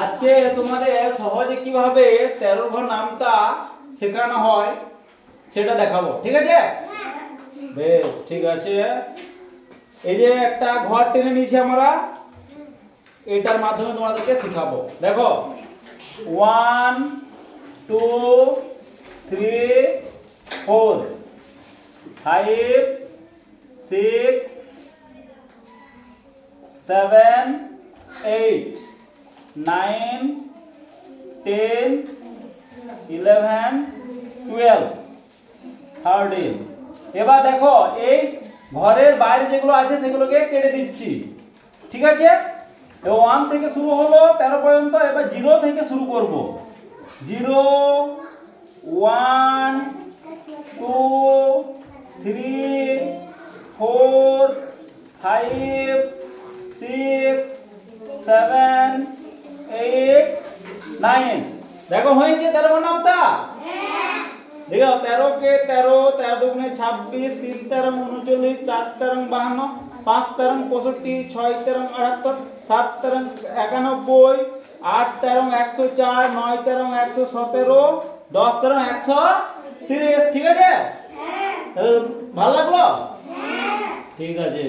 আজকে তোমাদের সহজে কিভাবে 13 ঘর নামতা শেখানো হয় সেটা দেখাবো, ঠিক আছে? বেশ, ঠিক আছে। এই যে একটা ঘর টেনে নিয়েছি আমরা, এটার মাধ্যমে তোমাদেরকে শেখাবো। দেখো 1 2 3 4 5 6 7 8 9 10 11 12 13। এবার দেখো এই ঘরের বাইরে যেগুলো আছে সেগুলোকে কেটে দিচ্ছি, ঠিক আছে? 1 থেকে শুরু হলো 13 পর্যন্ত। এবার 0 থেকে শুরু করব। 0 1 2 3 4 5 6 7 8 9। দেখো হয়েছে 13 ঘর নামতা। দেখো 13 কে 13, 13 দুগুণে 26, 3 13 39, 4 13 52, 5 13 65, 6 13 78, 7 13 91, 8 13 104, 9 13 117, 10 13 130। ঠিক আছে? ভালো লাগলো? ঠিক আছে।